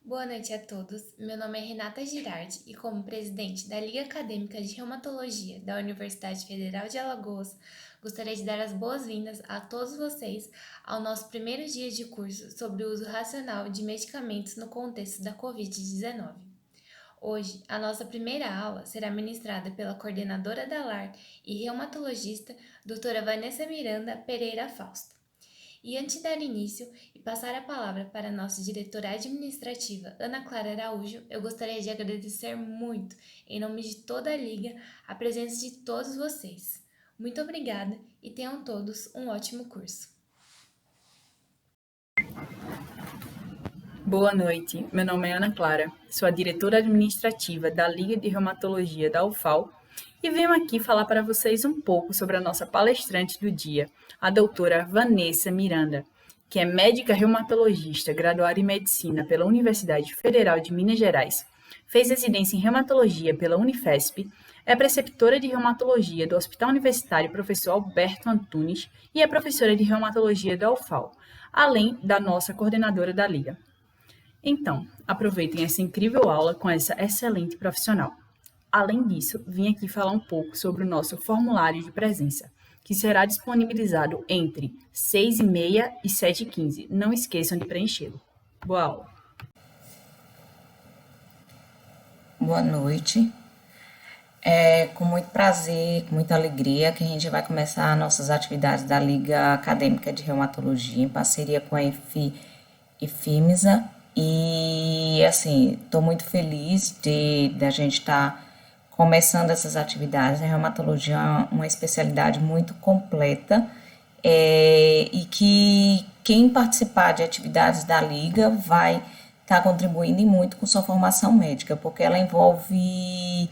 Boa noite a todos. Meu nome é Renata Girardi e, como presidente da Liga Acadêmica de Reumatologia da Universidade Federal de Alagoas, gostaria de dar as boas-vindas a todos vocês ao nosso primeiro dia de curso sobre o uso racional de medicamentos no contexto da Covid-19. Hoje, a nossa primeira aula será ministrada pela coordenadora da LAR e reumatologista, doutora Vanessa Miranda Pereira Fausto. E antes de dar início e passar a palavra para a nossa diretora administrativa, Ana Clara Araújo, eu gostaria de agradecer muito, em nome de toda a Liga, a presença de todos vocês. Muito obrigada e tenham todos um ótimo curso. Boa noite, meu nome é Ana Clara, sou a diretora administrativa da Liga de Reumatologia da UFAL e venho aqui falar para vocês um pouco sobre a nossa palestrante do dia, a doutora Vanessa Miranda, que é médica reumatologista, graduada em medicina pela Universidade Federal de Minas Gerais, fez residência em reumatologia pela Unifesp, é preceptora de reumatologia do Hospital Universitário Professor Alberto Antunes e é professora de reumatologia da UFAL, além da nossa coordenadora da Liga. Então, aproveitem essa incrível aula com essa excelente profissional. Além disso, vim aqui falar um pouco sobre o nosso formulário de presença, que será disponibilizado entre 6h30 e 7h15. Não esqueçam de preenchê-lo. Boa aula! Boa noite. É com muito prazer, com muita alegria que a gente vai começar nossas atividades da Liga Acadêmica de Reumatologia em parceria com a IFIMSA. E, assim, estou muito feliz de a gente estar começando essas atividades. A reumatologia é uma especialidade muito completa e que quem participar de atividades da Liga vai estar contribuindo muito com sua formação médica, porque ela envolve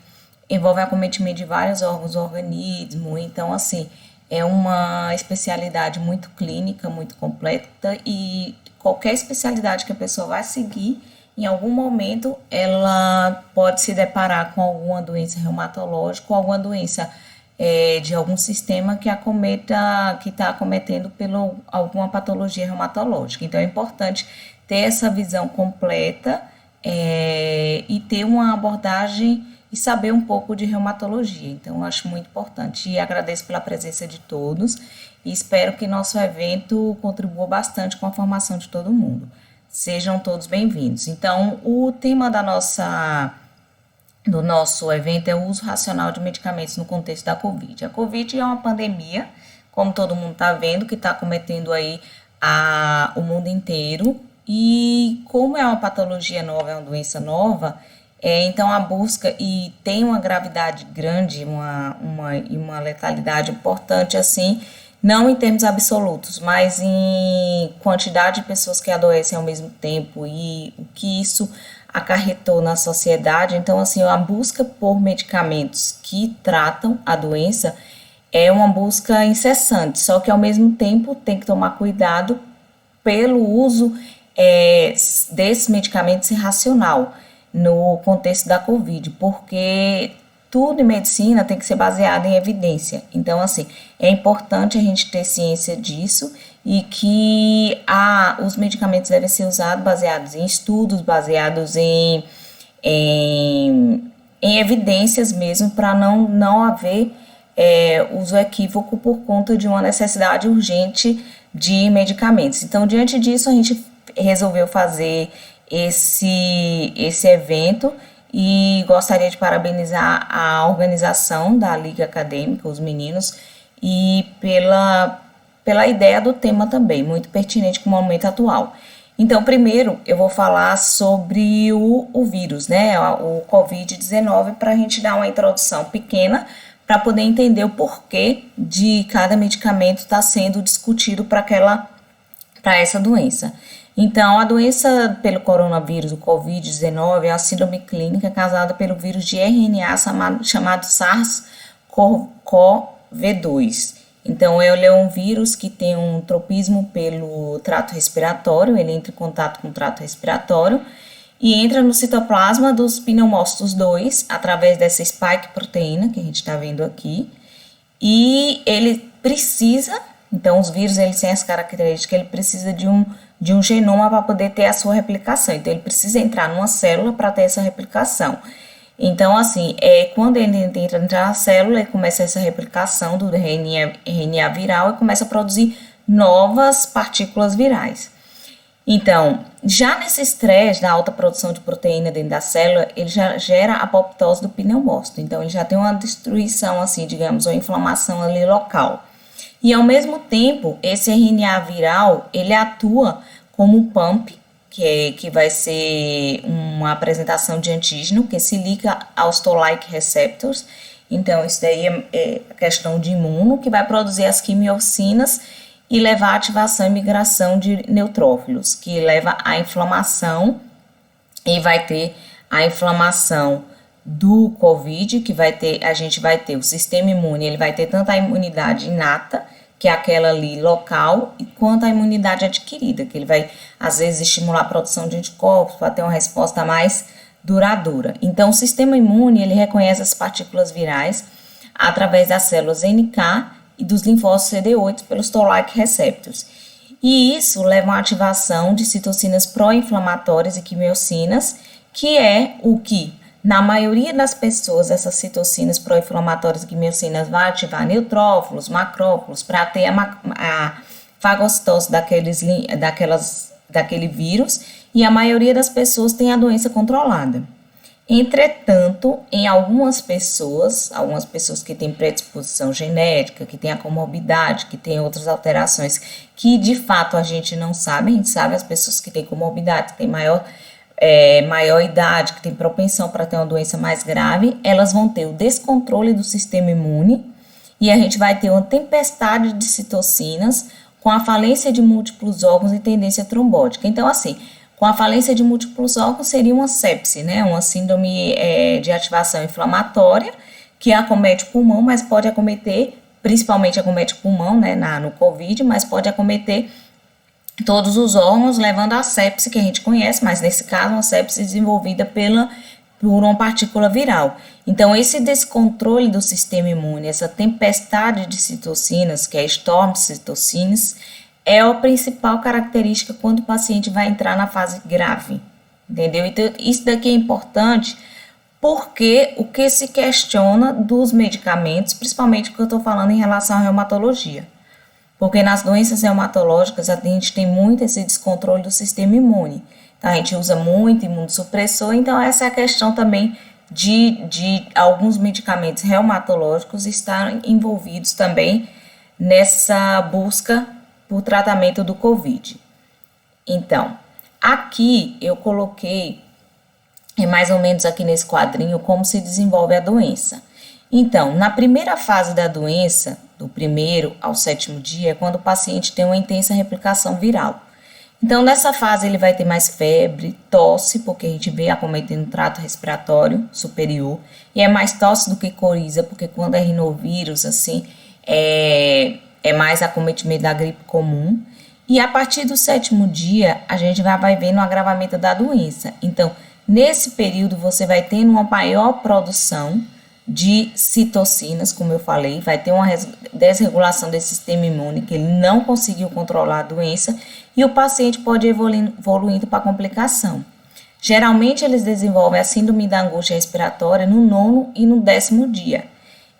acometimento de vários órgãos do organismo. Então, assim, é uma especialidade muito clínica, muito completa, e qualquer especialidade que a pessoa vai seguir, em algum momento ela pode se deparar com alguma doença reumatológica ou alguma doença de algum sistema que está acometendo pela alguma patologia reumatológica. Então é importante ter essa visão completa e ter uma abordagem e saber um pouco de reumatologia. Então eu acho muito importante e agradeço pela presença de todos e espero que nosso evento contribua bastante com a formação de todo mundo. Sejam todos bem-vindos. Então, o tema do nosso evento é o uso racional de medicamentos no contexto da Covid. A Covid é uma pandemia, como todo mundo está vendo, que está acometendo aí o mundo inteiro. E como é uma patologia nova, é uma doença nova, então a busca, e tem uma gravidade grande, uma letalidade importante, assim, não em termos absolutos, mas em quantidade de pessoas que adoecem ao mesmo tempo e o que isso acarretou na sociedade. Então, assim, a busca por medicamentos que tratam a doença é uma busca incessante, só que ao mesmo tempo tem que tomar cuidado pelo uso desses medicamentos irracional no contexto da Covid, porque tudo em medicina tem que ser baseado em evidência. Então, assim, é importante a gente ter ciência disso e que os medicamentos devem ser usados baseados em estudos, baseados em evidências mesmo, para não haver uso equívoco por conta de uma necessidade urgente de medicamentos. Então, diante disso, a gente resolveu fazer esse evento e gostaria de parabenizar a organização da Liga Acadêmica, os meninos, e pela ideia do tema também, muito pertinente com o momento atual. Então, primeiro, eu vou falar sobre o vírus, né, o Covid-19, para a gente dar uma introdução pequena, para poder entender o porquê de cada medicamento estar sendo discutido para essa doença. Então, a doença pelo coronavírus, o Covid-19, é uma síndrome clínica causada pelo vírus de RNA chamado SARS-CoV-2. Então, ele é um vírus que tem um tropismo pelo trato respiratório, ele entra em contato com o trato respiratório e entra no citoplasma dos pneumócitos 2, através dessa spike proteína que a gente está vendo aqui, e ele precisa, então os vírus eles têm essa característica, ele precisa de um de um genoma para poder ter a sua replicação. Então, ele precisa entrar numa célula para ter essa replicação. Então, assim, quando ele entra na célula, ele começa essa replicação do RNA viral e começa a produzir novas partículas virais. Então, já nesse estresse da alta produção de proteína dentro da célula, ele já gera a apoptose do pneumócito. Então, ele já tem uma destruição, assim, digamos, uma inflamação ali local. E, ao mesmo tempo, esse RNA viral, ele atua como um pump, que vai ser uma apresentação de antígeno que se liga aos Toll-like receptors. Então, isso daí é questão de imuno, que vai produzir as quimiocinas e levar à ativação e migração de neutrófilos, que leva à inflamação, e vai ter a inflamação do COVID, que a gente vai ter o sistema imune, ele vai ter tanto a imunidade inata, que é aquela ali local, quanto a imunidade adquirida, que ele vai, às vezes, estimular a produção de anticorpos para ter uma resposta mais duradoura. Então, o sistema imune, ele reconhece as partículas virais através das células NK e dos linfócitos CD8 pelos Toll-like receptors. E isso leva a uma ativação de citocinas pró-inflamatórias e quimiocinas, que é o que, na maioria das pessoas, essas citocinas pró-inflamatórias e quimiocinas vão ativar neutrófilos, macrófilos, para ter a fagocitose daquele vírus, e a maioria das pessoas tem a doença controlada. Entretanto, em algumas pessoas que têm predisposição genética, que têm a comorbidade, que têm outras alterações, que de fato a gente não sabe, a gente sabe as pessoas que têm comorbidade, que têm maior idade, que têm propensão para ter uma doença mais grave, elas vão ter o descontrole do sistema imune e a gente vai ter uma tempestade de citocinas com a falência de múltiplos órgãos e tendência trombótica. Então, assim, com a falência de múltiplos órgãos seria uma sepse, né? Uma síndrome de ativação inflamatória que acomete o pulmão, mas pode acometer, principalmente acomete o pulmão, né, no COVID, mas pode acometer todos os órgãos, levando à sepse que a gente conhece, mas nesse caso uma sepse desenvolvida por uma partícula viral. Então, esse descontrole do sistema imune, essa tempestade de citocinas, que é storm cytokines, é a principal característica quando o paciente vai entrar na fase grave, entendeu? Então, isso daqui é importante porque o que se questiona dos medicamentos, principalmente o que eu estou falando em relação à reumatologia. Porque nas doenças reumatológicas a gente tem muito esse descontrole do sistema imune. Então, a gente usa muito imunossupressor, então essa é a questão também de alguns medicamentos reumatológicos estarem envolvidos também nessa busca por tratamento do COVID. Então, aqui eu coloquei, mais ou menos aqui nesse quadrinho, como se desenvolve a doença. Então, na primeira fase da doença, do 1º ao 7º dia, é quando o paciente tem uma intensa replicação viral. Então, nessa fase ele vai ter mais febre, tosse, porque a gente vê acometendo o trato respiratório superior, e é mais tosse do que coriza, porque quando é rinovírus, assim, é mais acometimento da gripe comum. E a partir do 7º dia, a gente vai vendo um agravamento da doença. Então, nesse período, você vai tendo uma maior produção de citocinas, como eu falei, vai ter uma desregulação desse sistema imune, que ele não conseguiu controlar a doença, e o paciente pode ir evoluindo para complicação. Geralmente, eles desenvolvem a síndrome da angústia respiratória no 9º e no 10º dia.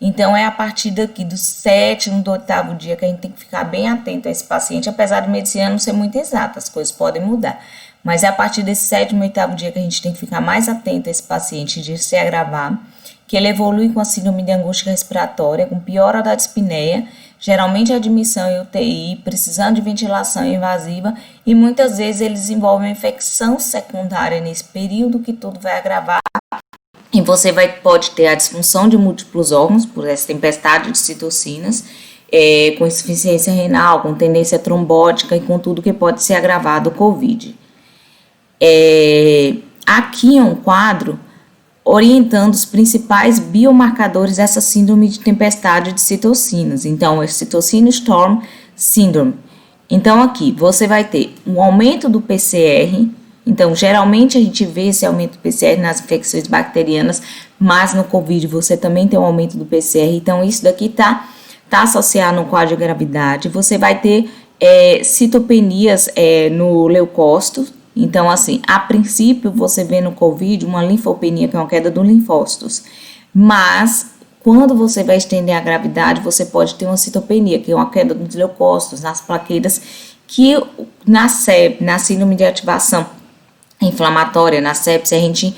Então, é a partir daqui do 7º, do 8º dia que a gente tem que ficar bem atento a esse paciente, apesar de medicina não ser muito exata, as coisas podem mudar. Mas é a partir desse 7º e 8º dia que a gente tem que ficar mais atento a esse paciente de se agravar, que ele evolui com a síndrome de angústia respiratória, com piora da dispneia, geralmente admissão em UTI, precisando de ventilação invasiva, e muitas vezes ele desenvolve uma infecção secundária nesse período que tudo vai agravar. E você pode ter a disfunção de múltiplos órgãos, por essa tempestade de citocinas, com insuficiência renal, com tendência trombótica e com tudo que pode ser agravado o COVID. Aqui é um quadro orientando os principais biomarcadores dessa síndrome de tempestade de citocinas. Então, é Cytokine Storm Syndrome. Então, aqui você vai ter um aumento do PCR. Então, geralmente a gente vê esse aumento do PCR nas infecções bacterianas, mas no COVID você também tem um aumento do PCR. Então, isso daqui tá associado no quadro de gravidade. Você vai ter citopenias no leucócito. Então, assim, a princípio você vê no COVID uma linfopenia, que é uma queda dos linfócitos, mas quando você vai estender a gravidade, você pode ter uma citopenia, que é uma queda dos leucócitos, nas plaquetas, que na SEP, na síndrome de ativação inflamatória, na sepse, a gente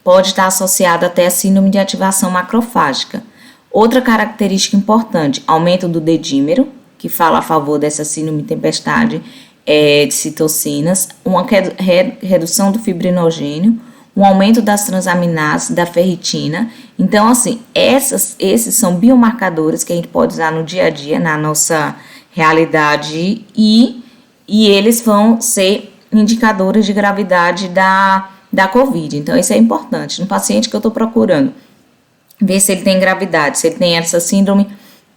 pode estar associada até a síndrome de ativação macrofágica. Outra característica importante, aumento do dedímero, que fala a favor dessa síndrome de tempestade de citocinas, uma redução do fibrinogênio, um aumento das transaminases, da ferritina. Então, assim, esses são biomarcadores que a gente pode usar no dia a dia, na nossa realidade, e eles vão ser indicadores de gravidade da COVID. Então, isso é importante. No paciente que eu estou procurando, ver se ele tem gravidade, se ele tem essa síndrome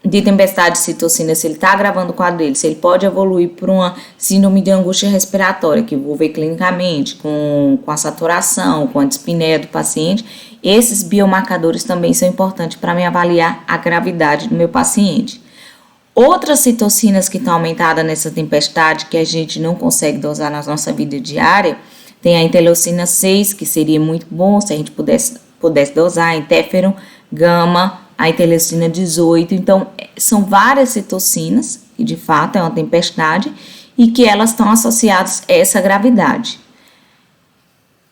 de tempestade de citocina, se ele está agravando o quadro dele, se ele pode evoluir para uma síndrome de angústia respiratória, que eu vou ver clinicamente, com a saturação, com a dispneia do paciente. Esses biomarcadores também são importantes para me avaliar a gravidade do meu paciente. Outras citocinas que estão aumentadas nessa tempestade, que a gente não consegue dosar na nossa vida diária, tem a interleucina 6, que seria muito bom se a gente pudesse dosar, interferon, gama, a interleucina 18. Então, são várias citocinas, que de fato é uma tempestade, e que elas estão associadas a essa gravidade.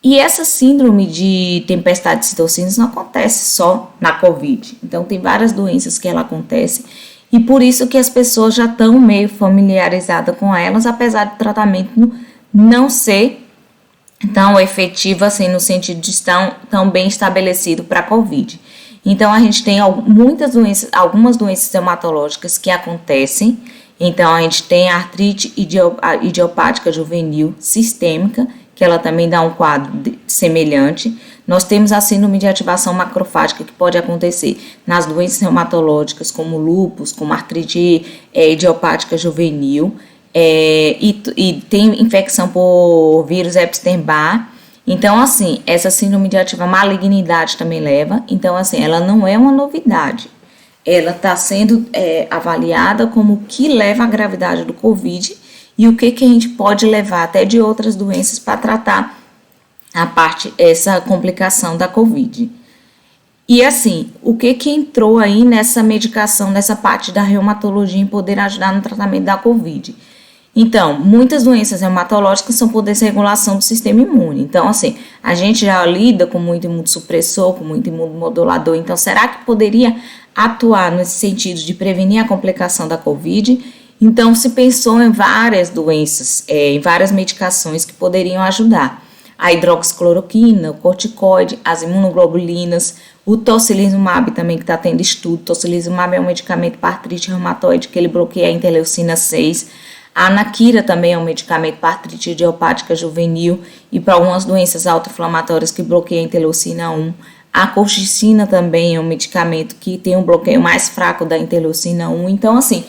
E essa síndrome de tempestade de citocinas não acontece só na COVID. Então, tem várias doenças que ela acontece, e por isso que as pessoas já estão meio familiarizadas com elas, apesar do tratamento não ser tão efetivo assim, no sentido de estar tão bem estabelecido para a COVID. Então, a gente tem algumas doenças reumatológicas que acontecem. Então, a gente tem a artrite idiopática juvenil sistêmica, que ela também dá um quadro semelhante. Nós temos a síndrome de ativação macrofágica, que pode acontecer nas doenças reumatológicas, como lúpus, como artrite idiopática juvenil, e tem infecção por vírus Epstein-Barr. Então, assim, essa síndrome de malignidade também leva. Então, assim, ela não é uma novidade. Ela está sendo avaliada como o que leva à gravidade do COVID e o que a gente pode levar até de outras doenças para tratar essa complicação da COVID. E, assim, o que entrou aí nessa medicação, nessa parte da reumatologia em poder ajudar no tratamento da COVID? Então, muitas doenças reumatológicas são por desregulação do sistema imune. Então, assim, a gente já lida com muito imunossupressor, com muito imunomodulador. Então, será que poderia atuar nesse sentido de prevenir a complicação da COVID? Então, se pensou em várias doenças, em várias medicações que poderiam ajudar. A hidroxicloroquina, o corticoide, as imunoglobulinas, o tocilizumab também, que está tendo estudo. Tocilizumab é um medicamento para artrite reumatoide, que ele bloqueia a interleucina 6. A anaquira também é um medicamento para artrite idiopática juvenil e para algumas doenças autoinflamatórias que bloqueia a interleucina 1. A colchicina também é um medicamento que tem um bloqueio mais fraco da interleucina 1. Então, assim,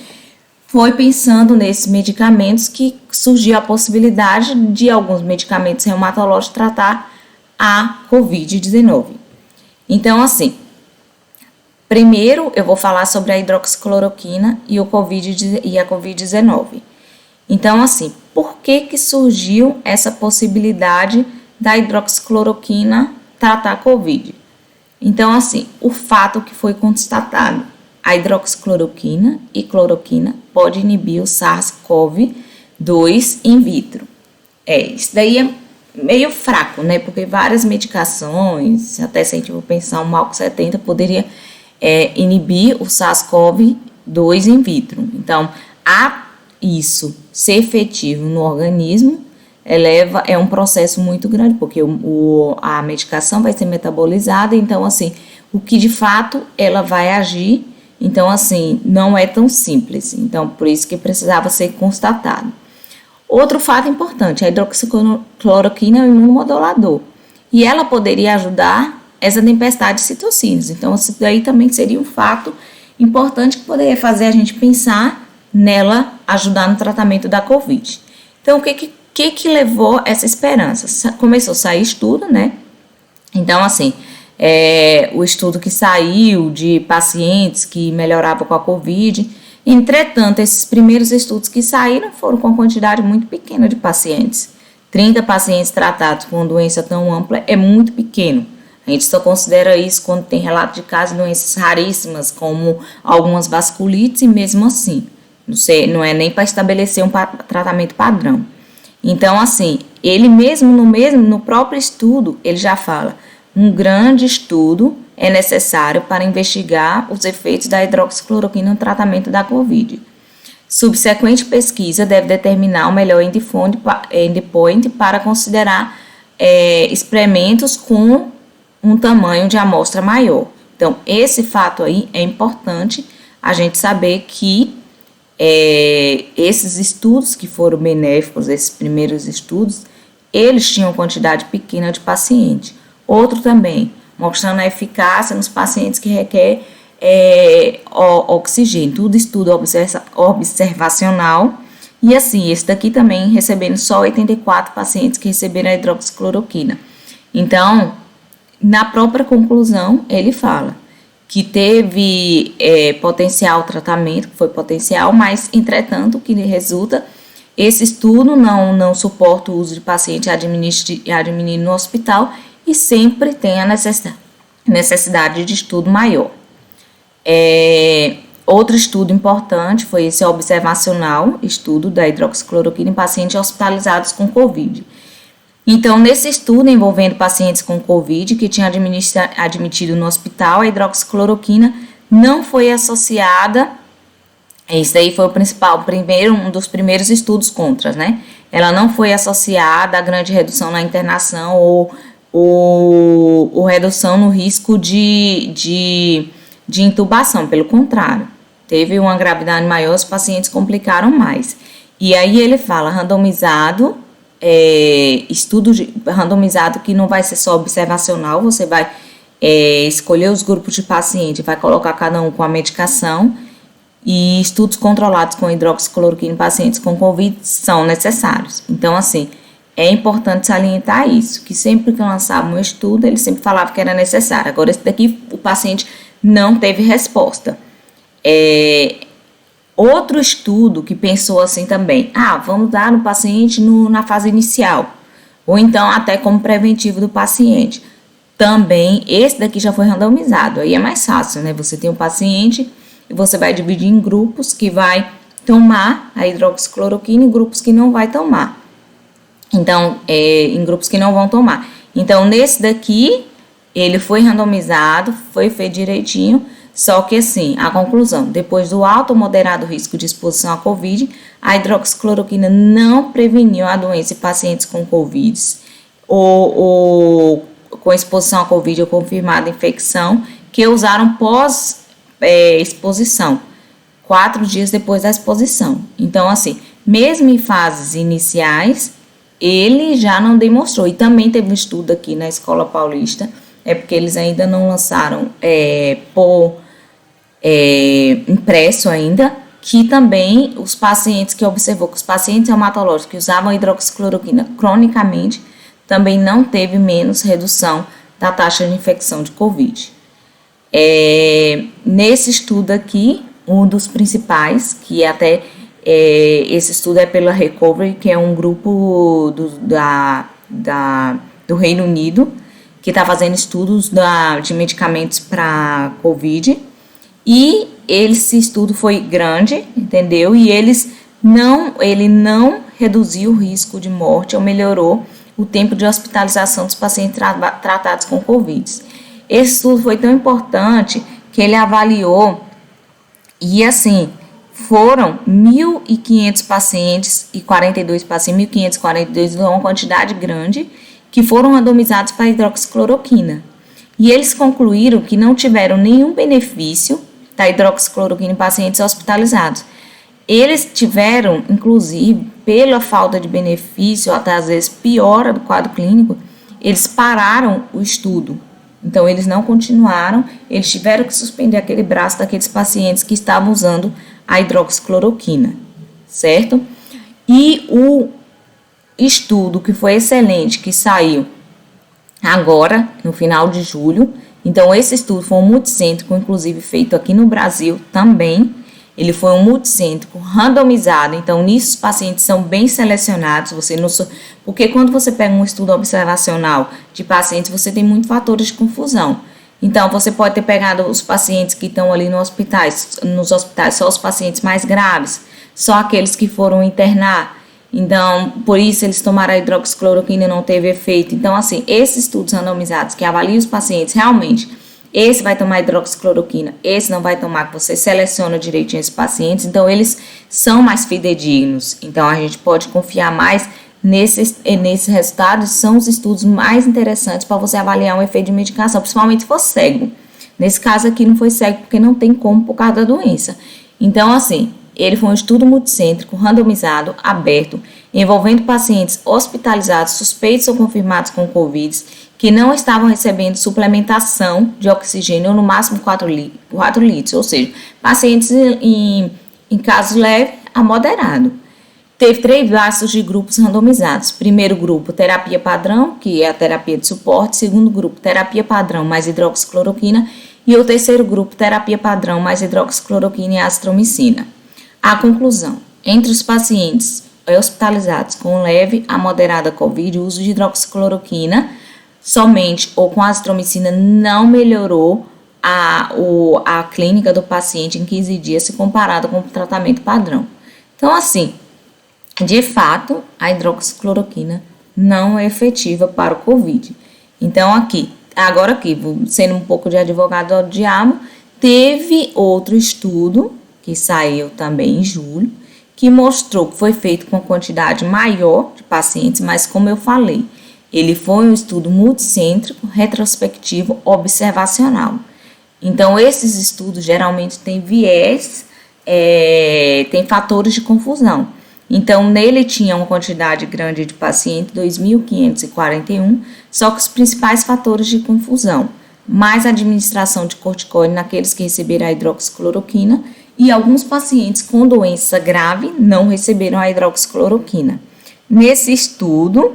foi pensando nesses medicamentos que surgiu a possibilidade de alguns medicamentos reumatológicos tratar a COVID-19. Então, assim, primeiro eu vou falar sobre a hidroxicloroquina e a COVID-19. Então, assim, por que surgiu essa possibilidade da hidroxicloroquina tratar a COVID? Então, assim, o fato que foi constatado, a hidroxicloroquina e cloroquina pode inibir o SARS-CoV-2 in vitro. Isso daí é meio fraco, né? Porque várias medicações, até se a gente for pensar, o MALC 70 poderia inibir o SARS-CoV-2 in vitro. Então, isso ser efetivo no organismo é um processo muito grande, porque a medicação vai ser metabolizada, então, assim, o que de fato ela vai agir, então, assim, não é tão simples. Então, por isso que precisava ser constatado. Outro fato importante, a hidroxicloroquina é um imunomodulador, e ela poderia ajudar essa tempestade de citocinas. Então, isso daí também seria um fato importante que poderia fazer a gente pensar nela ajudar no tratamento da COVID. Então, o que levou essa esperança? Começou a sair estudo, né? Então, assim, o estudo que saiu de pacientes que melhoravam com a COVID, Entretanto, esses primeiros estudos que saíram foram com quantidade muito pequena de pacientes. 30 pacientes tratados com uma doença tão ampla é muito pequeno. A gente só considera isso quando tem relato de casos de doenças raríssimas, como algumas vasculites, e mesmo assim, não é nem para estabelecer um tratamento padrão. Então, assim, ele mesmo no próprio estudo, ele já fala, um grande estudo é necessário para investigar os efeitos da hidroxicloroquina no tratamento da COVID. Subsequente pesquisa deve determinar o melhor endpoint para considerar experimentos com um tamanho de amostra maior. Então, esse fato aí é importante a gente saber que esses estudos que foram benéficos, esses primeiros estudos, eles tinham quantidade pequena de paciente. Outro também, mostrando a eficácia nos pacientes que requer oxigênio. Tudo estudo observacional. E assim, esse daqui também recebendo só 84 pacientes que receberam a hidroxicloroquina. Então, na própria conclusão, ele fala que teve potencial tratamento, que foi potencial, mas, entretanto, o que resulta, esse estudo não suporta o uso de paciente admitido no hospital e sempre tem a necessidade de estudo maior. Outro estudo importante foi esse observacional, estudo da hidroxicloroquina em pacientes hospitalizados com COVID. Então, nesse estudo envolvendo pacientes com COVID que tinham admitido no hospital, a hidroxicloroquina não foi associada, esse daí foi um dos primeiros estudos contra, né? Ela não foi associada a grande redução na internação ou redução no risco de intubação, pelo contrário, teve uma gravidade maior, os pacientes complicaram mais. E aí ele fala randomizado, estudo randomizado que não vai ser só observacional, você vai escolher os grupos de paciente, vai colocar cada um com a medicação, e estudos controlados com hidroxicloroquina em pacientes com COVID são necessários. Então, assim, é importante salientar isso, que sempre que lançava um estudo, ele sempre falava que era necessário. Agora, esse daqui, o paciente não teve resposta. Outro estudo que pensou assim também, vamos dar no paciente na fase inicial, ou então até como preventivo do paciente. Também, esse daqui já foi randomizado, aí é mais fácil, né? Você tem um paciente e você vai dividir em grupos que vai tomar a hidroxicloroquina e grupos que não vai tomar. Então, em grupos que não vão tomar. Então, nesse daqui, ele foi randomizado, foi feito direitinho, só que assim, a conclusão, depois do alto ou moderado risco de exposição à COVID, a hidroxicloroquina não preveniu a doença em pacientes com COVID ou com exposição à COVID ou confirmada infecção, que usaram pós-exposição, 4 dias depois da exposição. Então, assim, mesmo em fases iniciais, ele já não demonstrou. E também teve um estudo aqui na Escola Paulista, porque eles ainda não lançaram impresso ainda, que também os pacientes que observou que os pacientes reumatológicos que usavam hidroxicloroquina cronicamente também não teve menos redução da taxa de infecção de COVID. Nesse estudo aqui, um dos principais, que até esse estudo é pela Recovery, que é um grupo do Reino Unido, que está fazendo estudos de medicamentos para COVID, e esse estudo foi grande, entendeu? E ele não reduziu o risco de morte ou melhorou o tempo de hospitalização dos pacientes tratados com COVID. Esse estudo foi tão importante que ele avaliou, e assim, foram 1.500 pacientes e 42 pacientes, 1.542, uma quantidade grande, que foram randomizados para hidroxicloroquina. E eles concluíram que não tiveram nenhum benefício da hidroxicloroquina em pacientes hospitalizados. Eles tiveram, inclusive, pela falta de benefício, até às vezes piora do quadro clínico, eles pararam o estudo. Então, eles não continuaram, eles tiveram que suspender aquele braço daqueles pacientes que estavam usando a hidroxicloroquina, certo? E o estudo que foi excelente, que saiu agora, no final de julho, então esse estudo foi um multicêntrico, inclusive feito aqui no Brasil também, Ele foi um multicêntrico, randomizado, então nisso os pacientes são bem selecionados, porque quando você pega um estudo observacional de pacientes, você tem muitos fatores de confusão. Então, você pode ter pegado os pacientes que estão ali nos hospitais, só os pacientes mais graves, só aqueles que foram internar. Então, por isso eles tomaram a hidroxicloroquina e não teve efeito. Então, assim, esses estudos randomizados que avaliam os pacientes, realmente, esse vai tomar hidroxicloroquina, esse não vai tomar, que você seleciona direitinho esses pacientes, então eles são mais fidedignos. Então, a gente pode confiar mais nesses resultados, são os estudos mais interessantes para você avaliar um efeito de medicação, principalmente se for cego. Nesse caso aqui não foi cego porque não tem como por causa da doença. Então, assim, ele foi um estudo multicêntrico, randomizado, aberto, envolvendo pacientes hospitalizados, suspeitos ou confirmados com Covid, que não estavam recebendo suplementação de oxigênio, ou no máximo 4 litros, ou seja, pacientes em caso leve a moderado. Teve 3 classes de grupos randomizados. Primeiro grupo, terapia padrão, que é a terapia de suporte. Segundo grupo, terapia padrão mais hidroxicloroquina. E o terceiro grupo, terapia padrão mais hidroxicloroquina e azitromicina. A conclusão: entre os pacientes hospitalizados com leve a moderada COVID, o uso de hidroxicloroquina somente ou com azitromicina não melhorou a clínica do paciente em 15 dias se comparado com o tratamento padrão. Então, assim, de fato, a hidroxicloroquina não é efetiva para o COVID. Então, agora sendo um pouco de advogado do diabo, teve outro estudo que saiu também em julho, que mostrou que foi feito com quantidade maior de pacientes, mas como eu falei, ele foi um estudo multicêntrico, retrospectivo, observacional. Então, esses estudos geralmente têm viés, tem fatores de confusão. Então, nele tinha uma quantidade grande de pacientes, 2.541, só que os principais fatores de confusão, mais administração de corticoide naqueles que receberam a hidroxicloroquina e alguns pacientes com doença grave não receberam a hidroxicloroquina. Nesse estudo,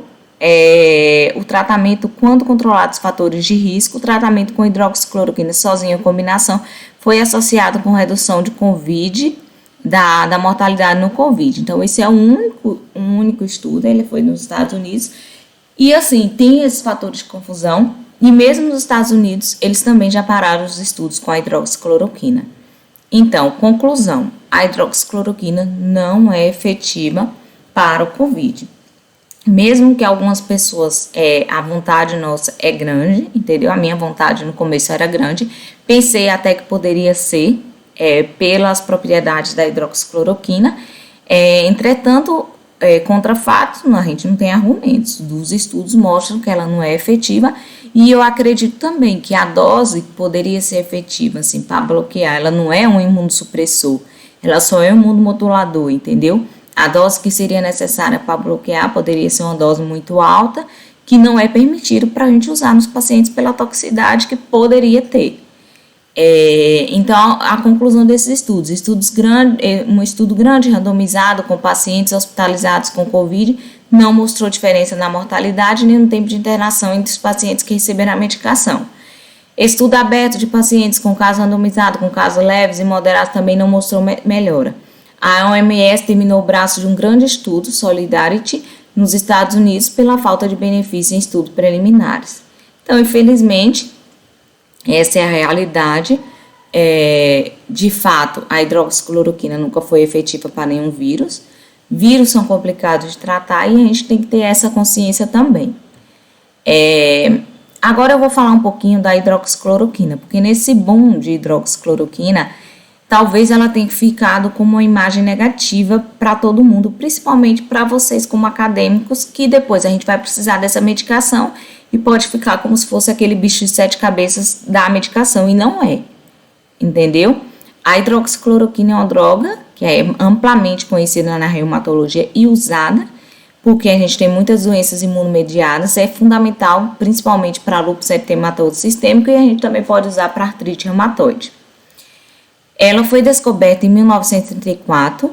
o tratamento, quando controlados os fatores de risco, o tratamento com hidroxicloroquina sozinha ou combinação foi associado com redução de COVID, da mortalidade no COVID. Então, esse é um único estudo, ele foi nos Estados Unidos, e assim, tem esses fatores de confusão, e mesmo nos Estados Unidos, eles também já pararam os estudos com a hidroxicloroquina. Então, conclusão, a hidroxicloroquina não é efetiva para o COVID. Mesmo que algumas pessoas, a vontade nossa é grande, entendeu? A minha vontade no começo era grande, pensei até que poderia ser, pelas propriedades da hidroxicloroquina, entretanto, contra fatos, a gente não tem argumentos, dos estudos mostram que ela não é efetiva, e eu acredito também que a dose poderia ser efetiva, assim, para bloquear, ela não é um imunossupressor, ela só é um imunomodulador, entendeu? A dose que seria necessária para bloquear poderia ser uma dose muito alta, que não é permitido para a gente usar nos pacientes pela toxicidade que poderia ter. Então, a conclusão desses um estudo grande, randomizado, com pacientes hospitalizados com COVID, não mostrou diferença na mortalidade nem no tempo de internação entre os pacientes que receberam a medicação. Estudo aberto de pacientes com caso randomizado, com casos leves e moderados, também não mostrou melhora. A OMS terminou o braço de um grande estudo, Solidarity, nos Estados Unidos, pela falta de benefício em estudos preliminares. Então, infelizmente, essa é a realidade. De fato, a hidroxicloroquina nunca foi efetiva para nenhum vírus. Vírus são complicados de tratar e a gente tem que ter essa consciência também. Agora eu vou falar um pouquinho da hidroxicloroquina, porque nesse boom de hidroxicloroquina, talvez ela tenha ficado com uma imagem negativa para todo mundo, principalmente para vocês como acadêmicos, que depois a gente vai precisar dessa medicação e pode ficar como se fosse aquele bicho de 7 cabeças da medicação, e não é, entendeu? A hidroxicloroquina é uma droga que é amplamente conhecida na reumatologia e usada, porque a gente tem muitas doenças imunomediadas, é fundamental, principalmente para lúpus eritematoso sistêmico, e a gente também pode usar para artrite reumatoide. Ela foi descoberta em 1934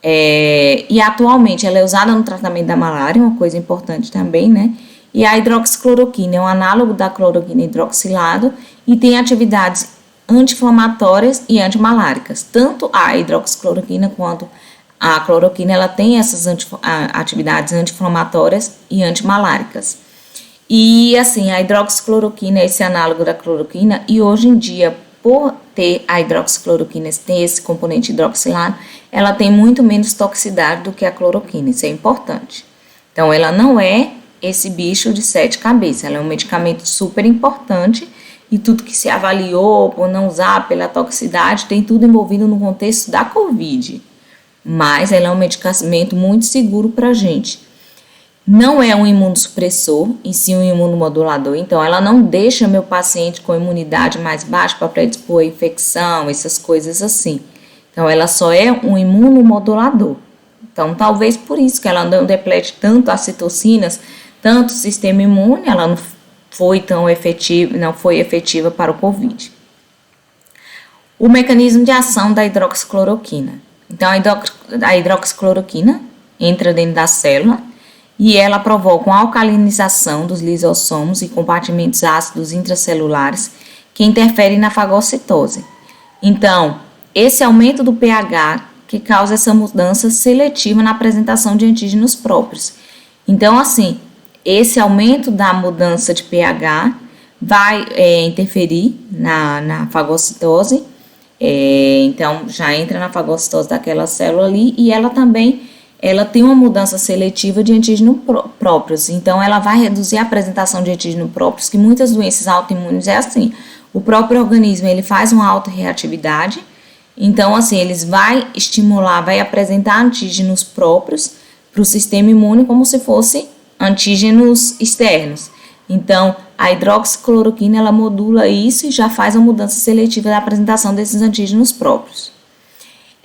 e atualmente ela é usada no tratamento da malária, uma coisa importante também, né? E a hidroxicloroquina é um análogo da cloroquina hidroxilado e tem atividades anti-inflamatórias e antimaláricas. Tanto a hidroxicloroquina quanto a cloroquina, ela tem essas atividades anti-inflamatórias e antimaláricas. E assim, a hidroxicloroquina é esse análogo da cloroquina, e hoje em dia, por ter a hidroxicloroquina, tem esse componente hidroxilado, ela tem muito menos toxicidade do que a cloroquina, isso é importante. Então, ela não é esse bicho de 7 cabeças, ela é um medicamento super importante, e tudo que se avaliou por não usar pela toxicidade, tem tudo envolvido no contexto da COVID. Mas ela é um medicamento muito seguro para a gente. Não é um imunossupressor, e sim um imunomodulador. Então, ela não deixa meu paciente com imunidade mais baixa para predispor a infecção, essas coisas assim. Então, ela só é um imunomodulador. Então, talvez por isso que ela não deplete tanto as citocinas, tanto o sistema imune, ela não foi tão efetiva, não foi efetiva para o COVID. O mecanismo de ação da hidroxicloroquina. Então, a hidroxicloroquina entra dentro da célula e ela provoca uma alcalinização dos lisossomos e compartimentos ácidos intracelulares que interferem na fagocitose. Então, esse aumento do pH que causa essa mudança seletiva na apresentação de antígenos próprios. Então, assim, esse aumento da mudança de pH vai interferir na fagocitose. Então, já entra na fagocitose daquela célula ali, e ela também tem uma mudança seletiva de antígenos próprios. Então, ela vai reduzir a apresentação de antígenos próprios, que muitas doenças autoimunes é assim. O próprio organismo, ele faz uma autorreatividade. Então, assim, eles vai estimular, vai apresentar antígenos próprios para o sistema imune como se fosse antígenos externos. Então, a hidroxicloroquina, ela modula isso e já faz a mudança seletiva da apresentação desses antígenos próprios.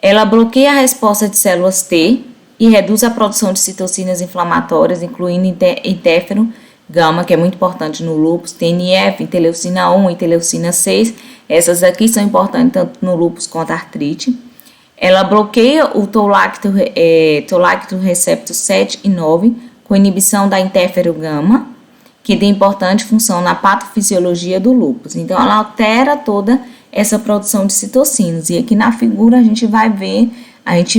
Ela bloqueia a resposta de células T e reduz a produção de citocinas inflamatórias, incluindo interferon gama, que é muito importante no lúpus, TNF, interleucina 1, interleucina 6, essas aqui são importantes tanto no lúpus quanto a artrite. Ela bloqueia o toll-like receptor 7 e 9, com inibição da interferon gama, que tem importante função na patofisiologia do lúpus. Então, ela altera toda essa produção de citocinas. E aqui na figura a gente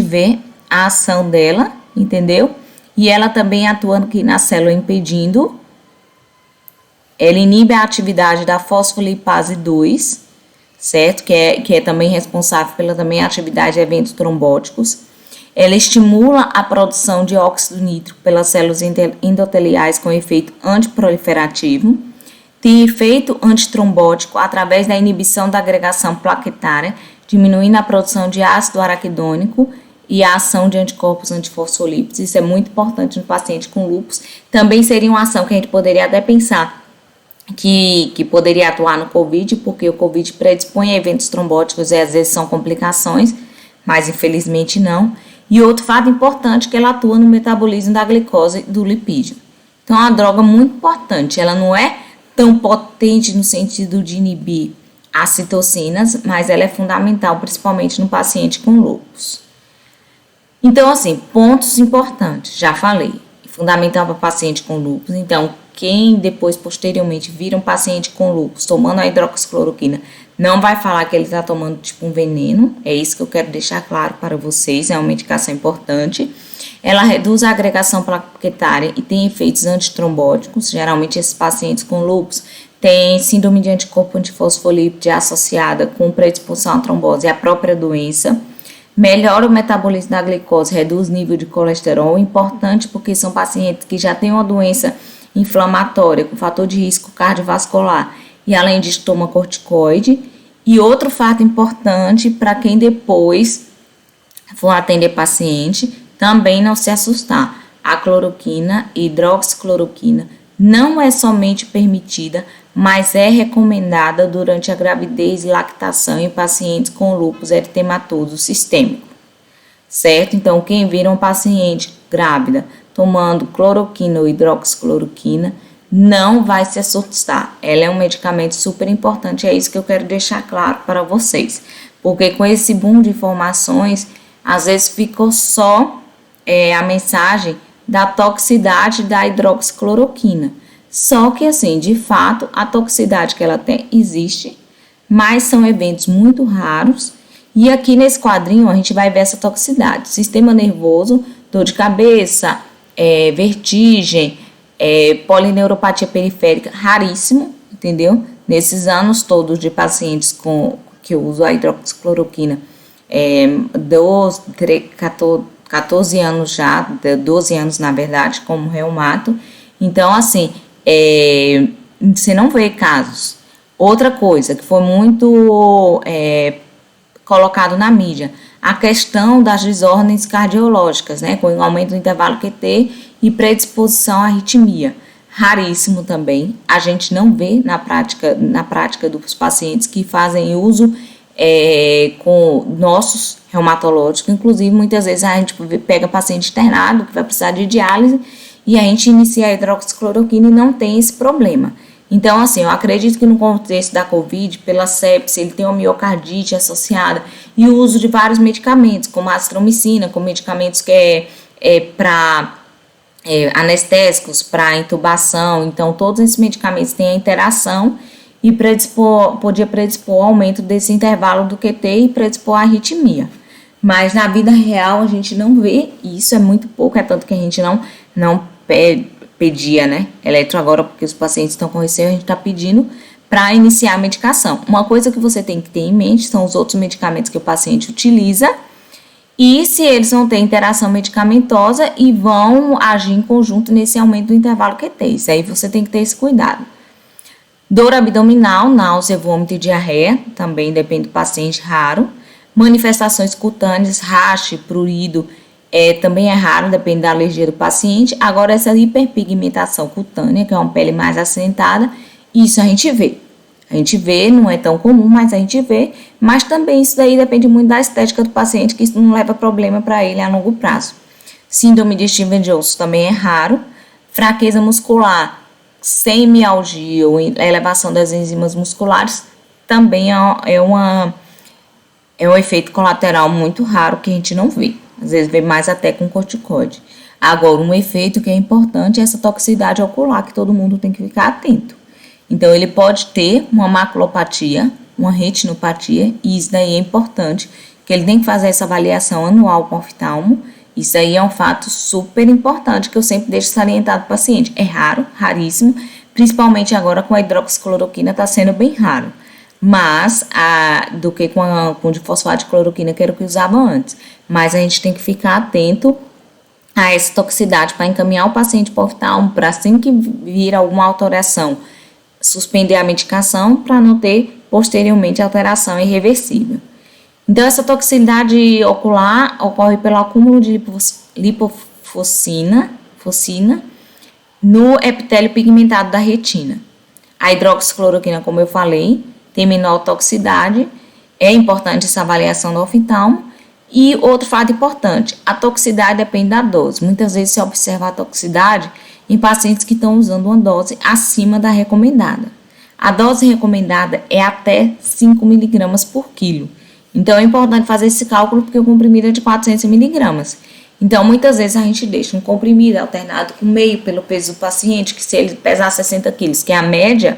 vê a ação dela, entendeu? E ela também atua aqui na célula impedindo. Ela inibe a atividade da fosfolipase 2, certo? Que é também responsável pela também atividade de eventos trombóticos. Ela estimula a produção de óxido nítrico pelas células endoteliais com efeito antiproliferativo. Tem efeito antitrombótico através da inibição da agregação plaquetária, diminuindo a produção de ácido araquidônico e a ação de anticorpos antifosfolípidos. Isso é muito importante no paciente com lúpus. Também seria uma ação que a gente poderia até pensar que poderia atuar no COVID, porque o COVID predispõe a eventos trombóticos e às vezes são complicações, mas infelizmente não. E outro fato importante é que ela atua no metabolismo da glicose e do lipídio. Então, é uma droga muito importante. Ela não é tão potente no sentido de inibir as citocinas, mas ela é fundamental, principalmente no paciente com lúpus. Então, assim, pontos importantes, já falei. Fundamental para paciente com lúpus. Então, quem depois, posteriormente, vira um paciente com lúpus tomando a hidroxicloroquina, não vai falar que ele está tomando tipo um veneno. É isso que eu quero deixar claro para vocês. É uma medicação importante. Ela reduz a agregação plaquetária e tem efeitos antitrombóticos. Geralmente, esses pacientes com lúpus têm síndrome de anticorpo antifosfolípide associada com predisposição à trombose e a própria doença. Melhora o metabolismo da glicose, reduz o nível de colesterol. Importante porque são pacientes que já têm uma doença inflamatória com fator de risco cardiovascular e além disso toma corticoide. E outro fato importante para quem depois for atender paciente, também não se assustar. A cloroquina, hidroxicloroquina, não é somente permitida, mas é recomendada durante a gravidez e lactação em pacientes com lúpus eritematoso sistêmico, certo? Então, quem vira um paciente grávida tomando cloroquina ou hidroxicloroquina, não vai se assustar. Ela é um medicamento super importante, é isso que eu quero deixar claro para vocês. Porque com esse boom de informações, às vezes ficou só a mensagem da toxicidade da hidroxicloroquina. Só que, assim, de fato, a toxicidade que ela tem existe, mas são eventos muito raros. E aqui nesse quadrinho a gente vai ver essa toxicidade. Sistema nervoso, dor de cabeça, vertigem, polineuropatia periférica, raríssimo, entendeu? Nesses anos todos de pacientes que usam a hidroxicloroquina, 14 anos já, 12 anos na verdade, como reumato. Então, assim, você não vê casos. Outra coisa que foi muito colocado na mídia, a questão das desordens cardiológicas, né, com aumento do intervalo QT e predisposição à arritmia. Raríssimo também, a gente não vê na prática dos pacientes que fazem uso com nossos reumatológicos. Inclusive, muitas vezes a gente pega paciente internado que vai precisar de diálise e a gente inicia a hidroxicloroquina e não tem esse problema. Então, assim, eu acredito que no contexto da COVID, pela sepse, ele tem uma miocardite associada e o uso de vários medicamentos, como a azitromicina, com medicamentos que para anestésicos, para intubação. Então, todos esses medicamentos têm a interação e podia predispor ao aumento desse intervalo do QT e predispor à arritmia. Mas na vida real a gente não vê, e isso é muito pouco, é tanto que a gente não pedia, né, eletro agora, porque os pacientes estão com receio, a gente está pedindo para iniciar a medicação. Uma coisa que você tem que ter em mente são os outros medicamentos que o paciente utiliza e se eles vão ter interação medicamentosa e vão agir em conjunto nesse aumento do intervalo QT. Isso aí você tem que ter esse cuidado. Dor abdominal, náusea, vômito e diarreia, também depende do paciente, raro. Manifestações cutâneas, rache, prurido, também é raro, depende da alergia do paciente. Agora, essa hiperpigmentação cutânea, que é uma pele mais acinzentada, isso a gente vê. A gente vê, não é tão comum, mas a gente vê. Mas também isso daí depende muito da estética do paciente, que isso não leva problema para ele a longo prazo. Síndrome de Stevens-Johnson também é raro. Fraqueza muscular, sem mialgia ou elevação das enzimas musculares, também é um efeito colateral muito raro que a gente não vê. Às vezes vê mais até com corticoide. Agora, um efeito que é importante é essa toxicidade ocular, que todo mundo tem que ficar atento. Então, ele pode ter uma maculopatia, uma retinopatia, e isso daí é importante, que ele tem que fazer essa avaliação anual com o oftalmo. Isso aí é um fato super importante que eu sempre deixo salientado para o paciente. É raro, raríssimo, principalmente agora com a hidroxicloroquina está sendo bem raro. Mas, do que com o difosfato de cloroquina, que era o que usava antes. Mas a gente tem que ficar atento a essa toxicidade para encaminhar o paciente para o oftalmo, para assim que vir alguma alteração, suspender a medicação para não ter posteriormente alteração irreversível. Então, essa toxicidade ocular ocorre pelo acúmulo de lipofocina no epitélio pigmentado da retina. A hidroxicloroquina, como eu falei, tem menor toxicidade, é importante essa avaliação do oftalmo. E outro fato importante, a toxicidade depende da dose. Muitas vezes se observa a toxicidade em pacientes que estão usando uma dose acima da recomendada. A dose recomendada é até 5 mg por quilo. Então, é importante fazer esse cálculo porque o comprimido é de 400 mg. Então, muitas vezes a gente deixa um comprimido alternado com meio pelo peso do paciente, que se ele pesar 60 quilos, que é a média,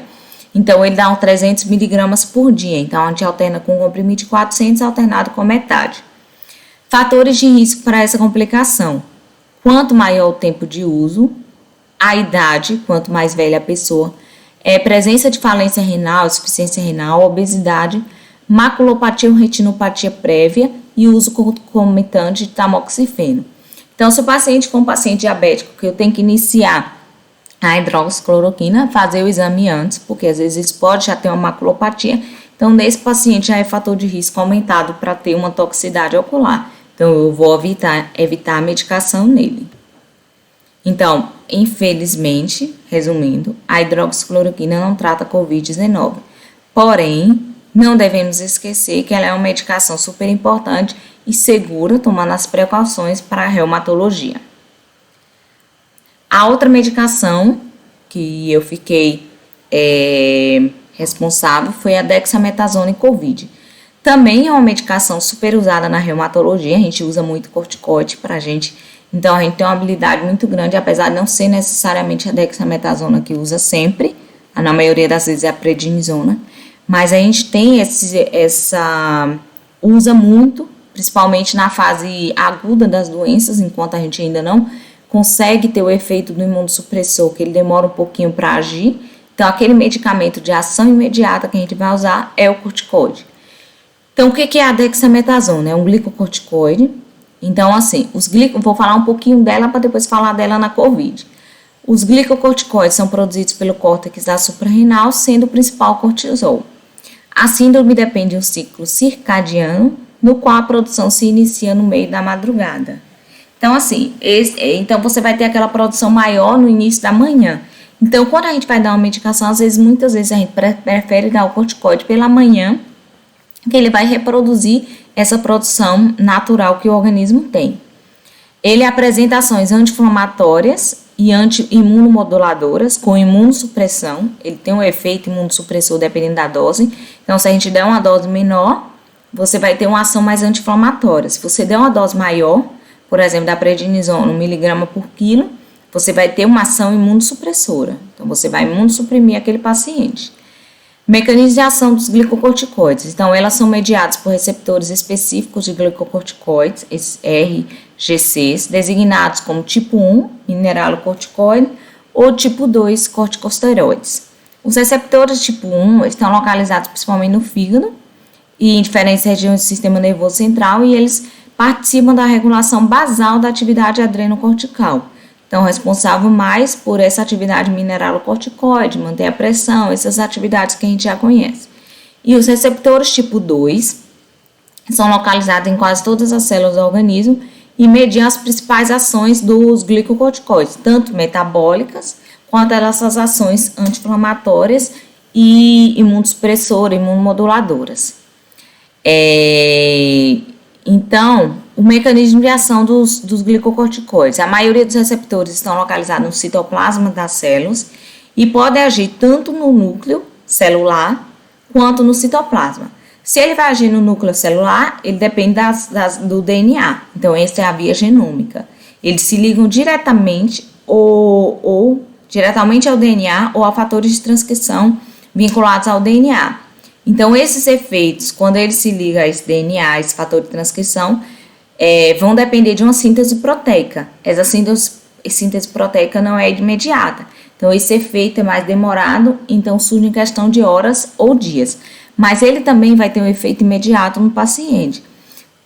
então ele dá uns 300 mg por dia. Então, a gente alterna com um comprimido de 400 alternado com metade. Fatores de risco para essa complicação. Quanto maior o tempo de uso, a idade, quanto mais velha a pessoa, presença de falência renal, insuficiência renal, obesidade, maculopatia ou retinopatia prévia e uso concomitante de tamoxifeno. Então, se o paciente for um paciente diabético, que eu tenho que iniciar a hidroxicloroquina, fazer o exame antes, porque às vezes pode já ter uma maculopatia. Então, nesse paciente já é fator de risco aumentado para ter uma toxicidade ocular. Então, eu vou evitar a medicação nele. Então, infelizmente, resumindo, a hidroxicloroquina não trata COVID-19. Porém, não devemos esquecer que ela é uma medicação super importante e segura, tomando as precauções para a reumatologia. A outra medicação que eu fiquei responsável foi a dexametasona em COVID. Também é uma medicação super usada na reumatologia, a gente usa muito corticoide pra gente, então a gente tem uma habilidade muito grande, apesar de não ser necessariamente a dexametasona que usa sempre, na maioria das vezes é a prednisona, mas a gente tem usa muito, principalmente na fase aguda das doenças, enquanto a gente ainda não consegue ter o efeito do imunossupressor, que ele demora um pouquinho para agir. Então, aquele medicamento de ação imediata que a gente vai usar é o corticoide. Então, o que é a dexametasona? É um glicocorticoide. Então, assim, vou falar um pouquinho dela para depois falar dela na COVID. Os glicocorticoides são produzidos pelo córtex da suprarrenal, sendo o principal cortisol. A síndrome depende de um ciclo circadiano, no qual a produção se inicia no meio da madrugada. Então, assim, então você vai ter aquela produção maior no início da manhã. Então, quando a gente vai dar uma medicação, muitas vezes a gente prefere dar o corticoide pela manhã, que ele vai reproduzir essa produção natural que o organismo tem. Ele apresenta ações anti-inflamatórias e anti-imunomoduladoras com imunossupressão. Ele tem um efeito imunossupressor dependendo da dose. Então, se a gente der uma dose menor, você vai ter uma ação mais anti-inflamatória. Se você der uma dose maior, por exemplo, da prednisona, 1 miligrama por quilo, você vai ter uma ação imunossupressora. Então, você vai imunossuprimir aquele paciente. Mecanismo de ação dos glicocorticoides. Então, elas são mediadas por receptores específicos de glicocorticoides, esses RGCs, designados como tipo 1, mineralocorticoide, ou tipo 2, corticosteroides. Os receptores tipo 1 estão localizados principalmente no fígado e em diferentes regiões do sistema nervoso central, e eles participam da regulação basal da atividade adrenocortical. Então, responsável mais por essa atividade mineralocorticoide, manter a pressão, essas atividades que a gente já conhece. E os receptores tipo 2 são localizados em quase todas as células do organismo e mediam as principais ações dos glicocorticoides, tanto metabólicas quanto essas ações anti-inflamatórias e imunossupressoras, imunomoduladoras. Então, o mecanismo de ação dos glicocorticoides. A maioria dos receptores estão localizados no citoplasma das células e podem agir tanto no núcleo celular quanto no citoplasma. Se ele vai agir no núcleo celular, ele depende do DNA. Então, essa é a via genômica. Eles se ligam diretamente ou diretamente ao DNA ou a fatores de transcrição vinculados ao DNA. Então, esses efeitos, quando ele se liga a esse DNA, esse fator de transcrição, vão depender de uma síntese proteica. Essa síntese proteica não é imediata. Então, esse efeito é mais demorado, então surge em questão de horas ou dias. Mas ele também vai ter um efeito imediato no paciente.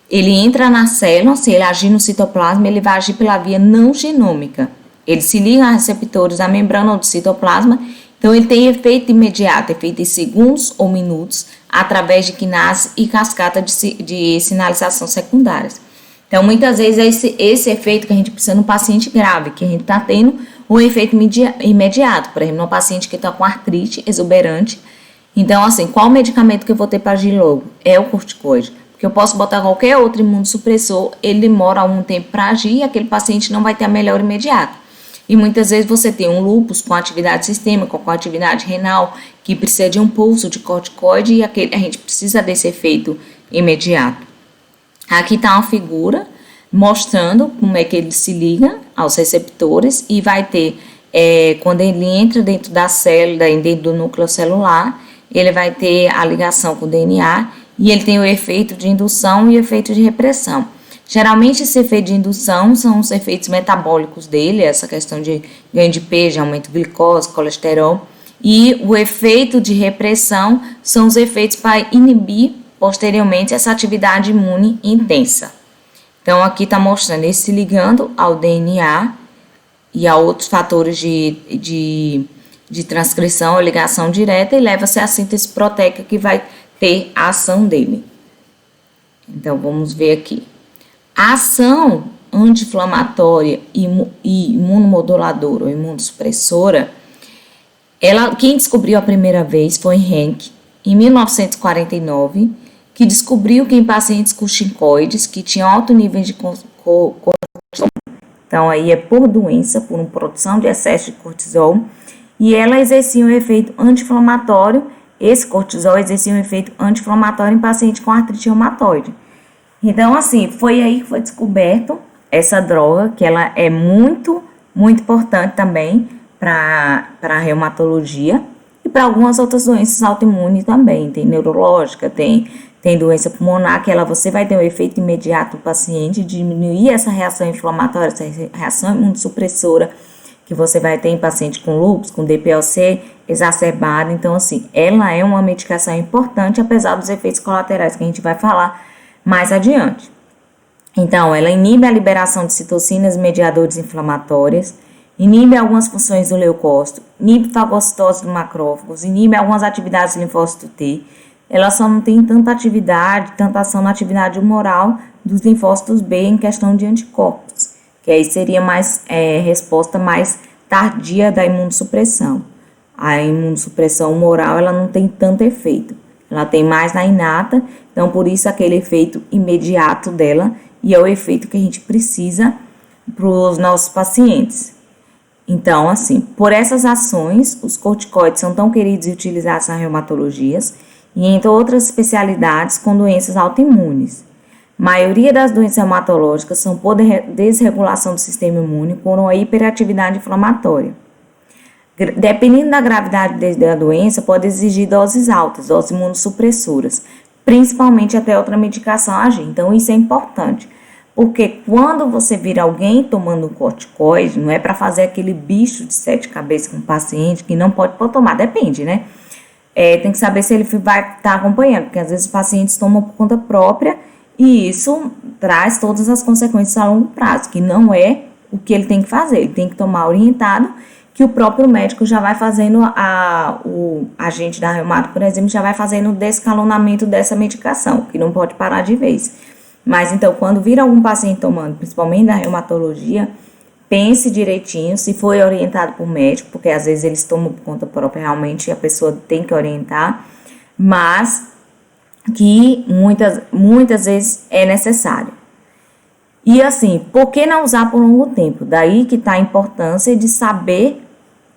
Ele entra na célula, se ele agir no citoplasma, ele vai agir pela via não genômica. Ele se liga a receptores da membrana do citoplasma, então ele tem efeito imediato, efeito em segundos ou minutos, através de quinase e cascata de sinalização secundárias. Então, muitas vezes é esse efeito que a gente precisa no paciente grave, que a gente está tendo um efeito imediato, por exemplo, no paciente que está com artrite exuberante. Então, assim, qual medicamento que eu vou ter para agir logo? É o corticoide. Porque eu posso botar qualquer outro imunossupressor, ele demora algum tempo para agir e aquele paciente não vai ter a melhora imediata. E muitas vezes você tem um lúpus com atividade sistêmica, com atividade renal, que precisa de um pulso de corticoide e a gente precisa desse efeito imediato. Aqui está uma figura mostrando como é que ele se liga aos receptores e vai ter, quando ele entra dentro da célula, dentro do núcleo celular, ele vai ter a ligação com o DNA e ele tem o efeito de indução e o efeito de repressão. Geralmente, esse efeito de indução são os efeitos metabólicos dele, essa questão de ganho de peso, aumento de glicose, colesterol. E o efeito de repressão são os efeitos para inibir posteriormente essa atividade imune intensa. Então, aqui está mostrando ele se ligando ao DNA e a outros fatores de transcrição ou ligação direta e leva-se à síntese proteica que vai ter a ação dele. Então, vamos ver aqui. A ação anti-inflamatória e imunomoduladora ou imunossupressora, quem descobriu a primeira vez foi Henk, em 1949, que descobriu que em pacientes com chincoides que tinham alto nível de cortisol, então aí é por doença, por uma produção de excesso de cortisol, e ela exercia um efeito anti-inflamatório, esse cortisol exercia um efeito anti-inflamatório em paciente com artrite reumatoide. Então, assim, foi aí que foi descoberto essa droga, que ela é muito, muito importante também para a reumatologia. e para algumas outras doenças autoimunes também, tem neurológica, tem doença pulmonar, que você vai ter um efeito imediato no paciente, diminuir essa reação inflamatória, essa reação imunossupressora, que você vai ter em paciente com lúpus, com DPOC exacerbado. Então, assim, ela é uma medicação importante, apesar dos efeitos colaterais que a gente vai falar mais adiante. Então, ela inibe a liberação de citocinas mediadores inflamatórias, inibe algumas funções do leucócito, inibe fagocitose do macrófagos, inibe algumas atividades do linfócito T. Ela só não tem tanta atividade, tanta ação na atividade humoral dos linfócitos B em questão de anticorpos, que aí seria mais resposta mais tardia da imunossupressão. A imunossupressão humoral, ela não tem tanto efeito, ela tem mais na inata, então por isso aquele efeito imediato dela, e é o efeito que a gente precisa para os nossos pacientes. Então, assim, por essas ações, os corticoides são tão queridos e utilizados nas reumatologias e entre outras especialidades com doenças autoimunes. A maioria das doenças reumatológicas são por desregulação do sistema imune por uma hiperatividade inflamatória. Dependendo da gravidade da doença, pode exigir doses altas, doses imunossupressoras, principalmente até outra medicação agir. Então, isso é importante, porque quando você vira alguém tomando um corticoide, não é para fazer aquele bicho de 7 cabeças com o paciente que não pode tomar, depende, né? Tem que saber se ele vai estar acompanhando, porque às vezes os pacientes tomam por conta própria e isso traz todas as consequências a longo prazo, que não é o que ele tem que fazer, ele tem que tomar orientado, que o próprio médico já vai fazendo, o agente da reumato, por exemplo, já vai fazendo o descalonamento dessa medicação, que não pode parar de vez. Mas então, quando vira algum paciente tomando, principalmente da reumatologia, pense direitinho se foi orientado por médico, porque às vezes eles tomam por conta própria, realmente a pessoa tem que orientar, mas que muitas vezes é necessário. E assim, por que não usar por longo tempo? Daí que está a importância de saber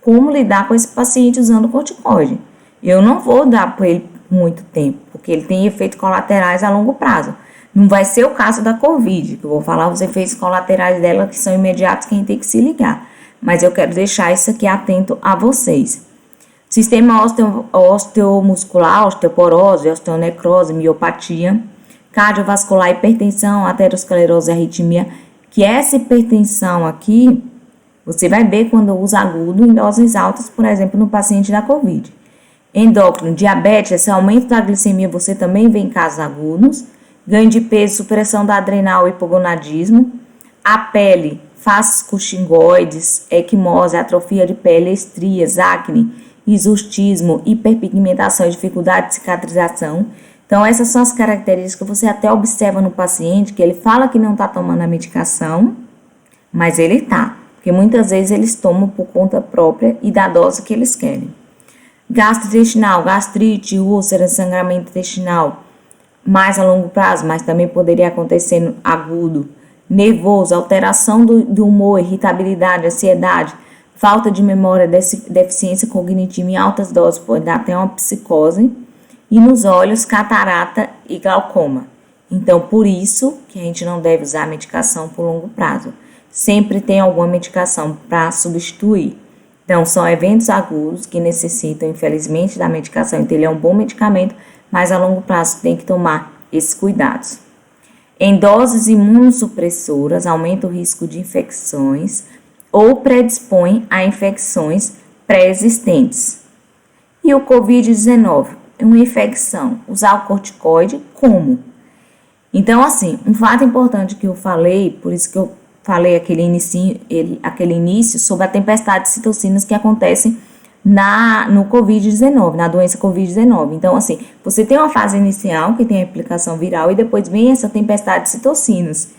como lidar com esse paciente usando corticoide. Eu não vou dar para ele muito tempo, porque ele tem efeitos colaterais a longo prazo. Não vai ser o caso da Covid, que eu vou falar os efeitos colaterais dela que são imediatos, que a gente tem que se ligar. Mas eu quero deixar isso aqui atento a vocês. Sistema osteomuscular, osteoporose, osteonecrose, miopatia, cardiovascular, hipertensão, aterosclerose, arritmia, que essa hipertensão aqui, você vai ver quando usa agudo em doses altas, por exemplo, no paciente da Covid. Endócrino, diabetes, esse aumento da glicemia, você também vê em casos agudos. Ganho de peso, supressão da adrenal, hipogonadismo. A pele, faces coxingoides, equimose, atrofia de pele, estrias, acne, exustismo, hiperpigmentação e dificuldade de cicatrização. Então, essas são as características que você até observa no paciente, que ele fala que não está tomando a medicação, mas ele está, porque muitas vezes eles tomam por conta própria e da dose que eles querem. Gastrointestinal, gastrite, úlcera, sangramento intestinal, mais a longo prazo, mas também poderia acontecer no agudo. Nervoso, alteração do humor, irritabilidade, ansiedade, falta de memória, deficiência cognitiva em altas doses, pode dar até uma psicose. E nos olhos, catarata e glaucoma. Então, por isso que a gente não deve usar medicação por longo prazo. Sempre tem alguma medicação para substituir. Então, são eventos agudos que necessitam, infelizmente, da medicação. Então, ele é um bom medicamento, mas a longo prazo tem que tomar esses cuidados. Em doses imunossupressoras, aumenta o risco de infecções ou predispõe a infecções pré-existentes. E o Covid-19, uma infecção, usar o corticoide como? Então, assim, um fato importante que eu falei, por isso que eu falei aquele início sobre a tempestade de citocinas que acontece no Covid-19, na doença Covid-19. Então, assim, você tem uma fase inicial que tem a replicação viral e depois vem essa tempestade de citocinas.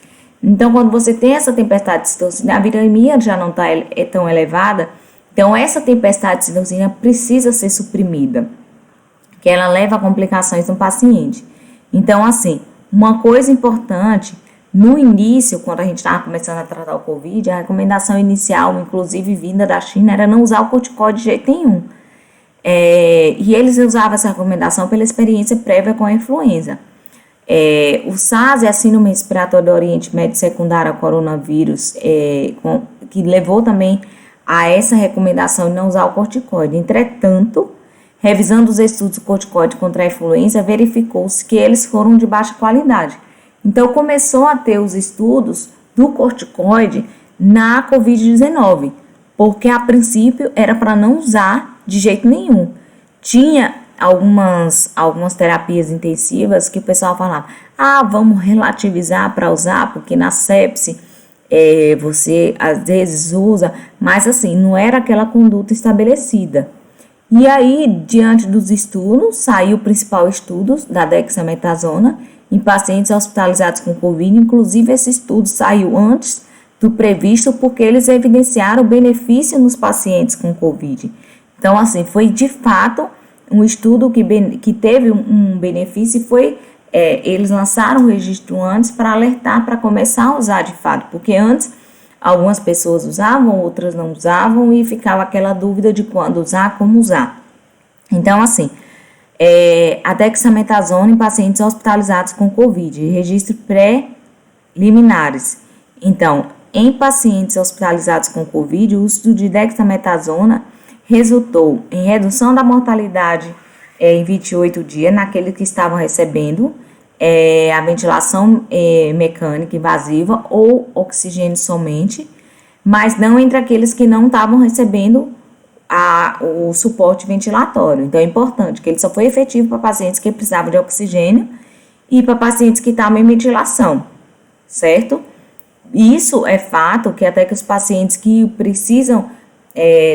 Então, quando você tem essa tempestade de citocina, a viremia já não é tão elevada, então essa tempestade de citocina precisa ser suprimida, que ela leva a complicações no paciente. Então, assim, uma coisa importante, no início, quando a gente estava começando a tratar o Covid, a recomendação inicial, inclusive vinda da China, era não usar o corticoide de jeito nenhum. E eles usavam essa recomendação pela experiência prévia com a influenza. O SARS e a síndrome respiratória do Oriente Médio secundária ao coronavírus, que levou também a essa recomendação de não usar o corticoide. Entretanto, Revisando os estudos do corticoide contra a influenza, verificou-se que eles foram de baixa qualidade. Então, começou a ter os estudos do corticoide na Covid-19, porque a princípio era para não usar de jeito nenhum. Tinha algumas terapias intensivas que o pessoal falava, vamos relativizar para usar, porque na sepse você às vezes usa, mas assim, não era aquela conduta estabelecida. E aí, diante dos estudos, saiu o principal estudo da dexametasona em pacientes hospitalizados com Covid. Inclusive, esse estudo saiu antes do previsto porque eles evidenciaram o benefício nos pacientes com Covid. Então, assim, foi de fato um estudo que teve um benefício e foi, eles lançaram o registro antes para alertar, para começar a usar de fato, porque antes algumas pessoas usavam, outras não usavam e ficava aquela dúvida de quando usar, como usar. Então, assim, a dexametasona em pacientes hospitalizados com Covid, registro pré-liminares. Então, em pacientes hospitalizados com Covid, o uso de dexametasona resultou em redução da mortalidade em 28 dias naqueles que estavam recebendo a ventilação mecânica invasiva ou oxigênio somente, mas não entre aqueles que não estavam recebendo o suporte ventilatório. Então, é importante que ele só foi efetivo para pacientes que precisavam de oxigênio e para pacientes que estavam em ventilação, certo? Isso é fato que até que os pacientes que precisam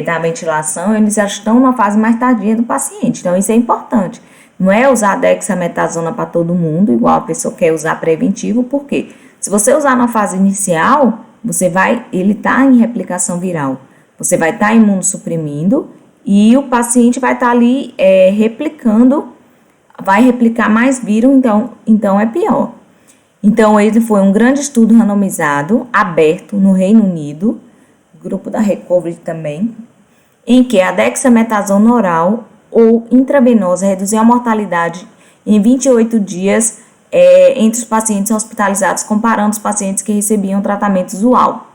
da ventilação, eles já estão numa fase mais tardia do paciente. Então, isso é importante. Não é usar a dexametasona para todo mundo, igual a pessoa quer usar preventivo, porque se você usar na fase inicial, ele está em replicação viral. Você vai estar imunossuprimindo e o paciente vai estar ali replicando, vai replicar mais vírus, então é pior. Então, ele foi um grande estudo randomizado, aberto no Reino Unido, grupo da Recovery também, em que a dexametasona oral ou intravenosa reduziu a mortalidade em 28 dias entre os pacientes hospitalizados, comparando os pacientes que recebiam tratamento usual.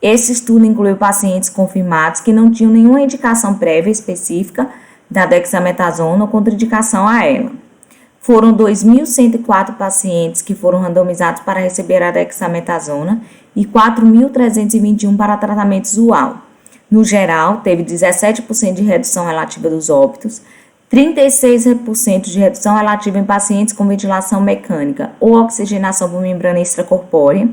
Esse estudo incluiu pacientes confirmados que não tinham nenhuma indicação prévia específica da dexametasona ou contraindicação a ela. Foram 2.104 pacientes que foram randomizados para receber a dexametasona e 4.321 para tratamento usual. No geral, teve 17% de redução relativa dos óbitos, 36% de redução relativa em pacientes com ventilação mecânica ou oxigenação por membrana extracorpórea,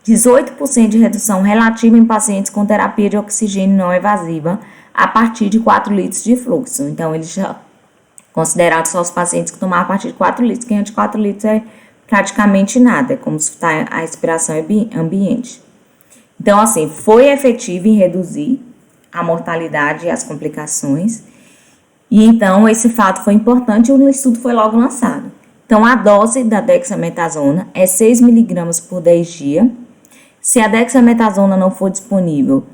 18% de redução relativa em pacientes com terapia de oxigênio não evasiva a partir de 4 litros de fluxo. Então, eles já considerados só os pacientes que tomaram a partir de 4 litros, que antes de 4 litros é praticamente nada, é como se está a respiração ambiente. Então, assim, foi efetivo em reduzir a mortalidade e as complicações. E então, esse fato foi importante e o estudo foi logo lançado. Então, a dose da dexametasona é 6 mg por 10 dias. Se a dexametasona não for disponível,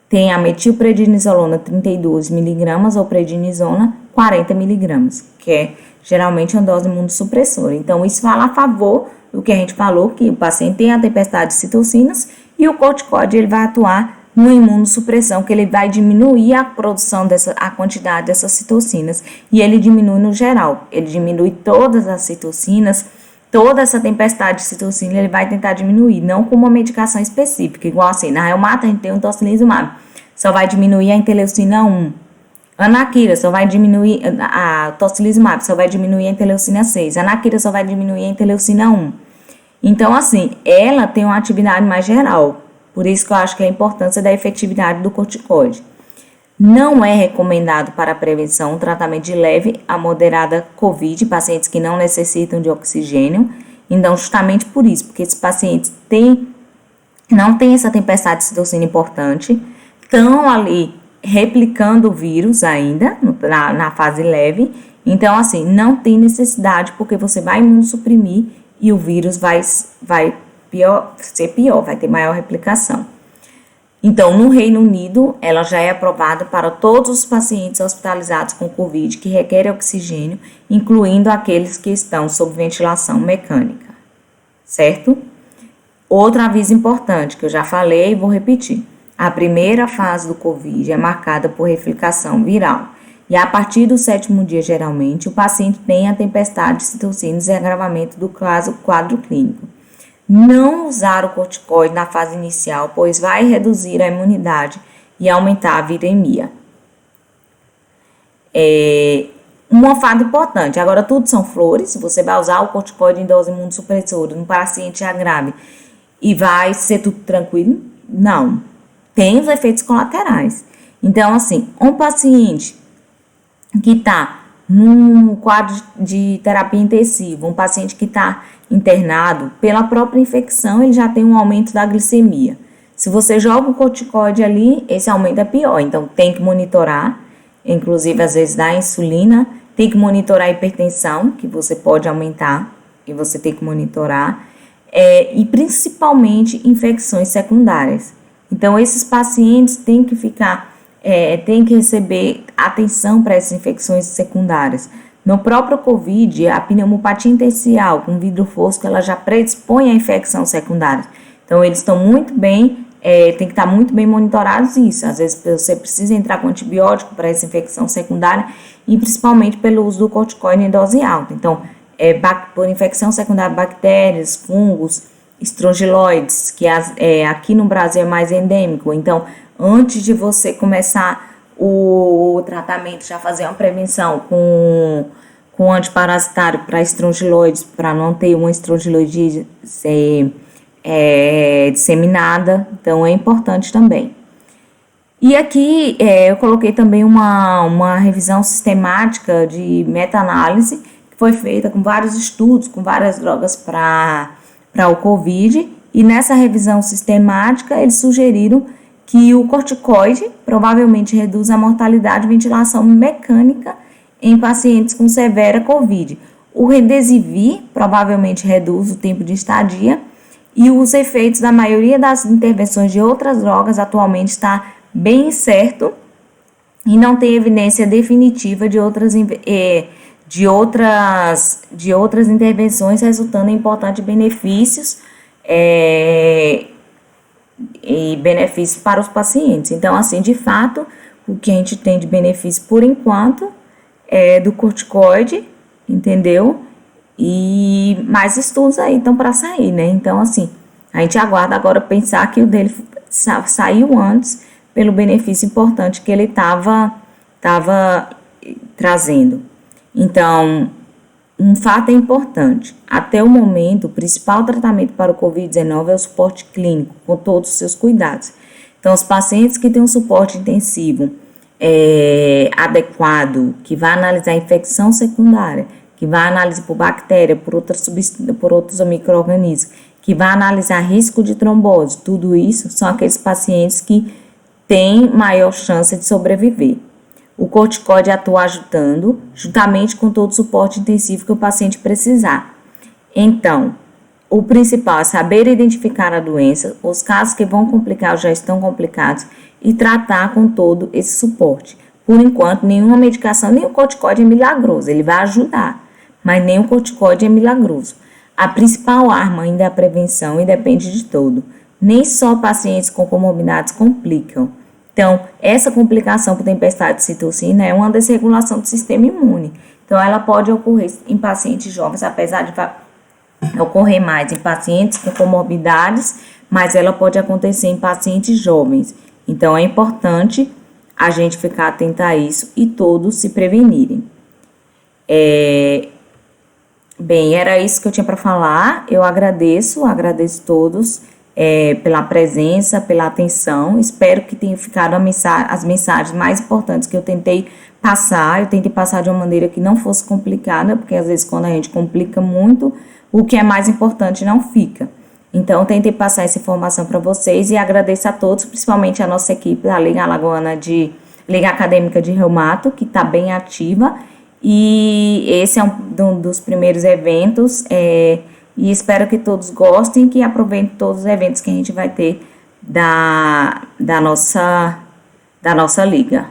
tem a metilprednisolona 32 mg ou prednisona 40 mg, que é geralmente uma dose imunossupressora. Então, isso fala a favor do que a gente falou, que o paciente tem a tempestade de citocinas e o corticoide ele vai atuar numa imunossupressão, que ele vai diminuir a produção a quantidade dessas citocinas e ele diminui no geral. Ele diminui todas as citocinas, toda essa tempestade de citocina ele vai tentar diminuir, não com uma medicação específica, igual assim, na reumato a gente tem um tocilizumab, só vai diminuir a interleucina 1. Anaquira só vai diminuir, a tocilizumab só vai diminuir a interleucina 6. Anaquira só vai diminuir a interleucina 1. Então, assim, ela tem uma atividade mais geral. Por isso que eu acho que é a importância da efetividade do corticoide. Não é recomendado para a prevenção um tratamento de leve a moderada COVID, pacientes que não necessitam de oxigênio. Então, justamente por isso, porque esses pacientes não têm essa tempestade de citocina importante, estão ali replicando o vírus ainda, na fase leve. Então, assim, não tem necessidade, porque você vai imunossuprimir e o vírus vai ser pior, vai ter maior replicação. Então, no Reino Unido, ela já é aprovada para todos os pacientes hospitalizados com Covid que requerem oxigênio, incluindo aqueles que estão sob ventilação mecânica, certo? Outro aviso importante que eu já falei e vou repetir. A primeira fase do Covid é marcada por replicação viral. E a partir do 7º dia, geralmente, o paciente tem a tempestade de citocinas e agravamento do quadro clínico. Não usar o corticoide na fase inicial, pois vai reduzir a imunidade e aumentar a viremia. Uma fato importante, agora tudo são flores, você vai usar o corticoide em dose imunossupressora no paciente já grave e vai ser tudo tranquilo? Não, tem os efeitos colaterais. Então, assim, um paciente que está num quadro de terapia intensiva, um paciente que está internado, pela própria infecção, ele já tem um aumento da glicemia. Se você joga o corticoide ali, esse aumento é pior, então tem que monitorar, inclusive às vezes dá insulina, tem que monitorar a hipertensão, que você pode aumentar, e você tem que monitorar, e principalmente infecções secundárias. Então, esses pacientes têm que têm que receber atenção para essas infecções secundárias. No próprio COVID, a pneumopatia intersticial com vidro fosco, ela já predispõe à infecção secundária. Então, eles estão muito bem, tem que estar muito bem monitorados isso. Às vezes, você precisa entrar com antibiótico para essa infecção secundária e principalmente pelo uso do corticoide em dose alta. Então, por infecção secundária, bactérias, fungos, estrongiloides, que aqui no Brasil é mais endêmico. Então, antes de você começar o tratamento, já fazer uma prevenção com antiparasitário para estrongiloides, para não ter uma estrongiloide disseminada, então é importante também. E aqui eu coloquei também uma revisão sistemática de meta-análise, que foi feita com vários estudos, com várias drogas para o COVID, e nessa revisão sistemática eles sugeriram que o corticoide provavelmente reduz a mortalidade e ventilação mecânica em pacientes com severa COVID. O Remdesivir provavelmente reduz o tempo de estadia e os efeitos da maioria das intervenções de outras drogas atualmente está bem incerto e não tem evidência definitiva de outras intervenções resultando em importantes benefícios e benefícios para os pacientes. Então, assim, de fato, o que a gente tem de benefício por enquanto é do corticoide, entendeu? E mais estudos aí estão para sair, né? Então, assim, a gente aguarda agora pensar que o dele saiu antes pelo benefício importante que ele estava trazendo. Então, um fato é importante. Até o momento, o principal tratamento para o COVID-19 é o suporte clínico, com todos os seus cuidados. Então, os pacientes que têm um suporte intensivo adequado, que vai analisar a infecção secundária, que vai analisar por bactéria, por outros micro-organismos, que vai analisar risco de trombose, tudo isso são aqueles pacientes que têm maior chance de sobreviver. O corticoide atua ajudando, juntamente com todo o suporte intensivo que o paciente precisar. Então, o principal é saber identificar a doença, os casos que vão complicar ou já estão complicados e tratar com todo esse suporte. Por enquanto, nenhuma medicação, nem o corticoide é milagroso, ele vai ajudar, mas nem o corticoide é milagroso. A principal arma ainda é a prevenção e depende de todo. Nem só pacientes com comorbidades complicam. Então, essa complicação por tempestade de citocina é uma desregulação do sistema imune. Então, ela pode ocorrer em pacientes jovens, apesar de ocorrer mais em pacientes com comorbidades, mas ela pode acontecer em pacientes jovens. Então, é importante a gente ficar atento a isso e todos se prevenirem. Bem, era isso que eu tinha para falar. Eu agradeço todos pela presença, pela atenção. Espero que tenham ficado as mensagens mais importantes que eu tentei passar. Eu tentei passar de uma maneira que não fosse complicada, porque às vezes quando a gente complica muito, o que é mais importante não fica. Então, eu tentei passar essa informação para vocês e agradeço a todos, principalmente a nossa equipe da Liga Alagoana Liga Acadêmica de Reumato, que está bem ativa. E esse é um dos primeiros eventos, e espero que todos gostem e que aproveitem todos os eventos que a gente vai ter da nossa liga.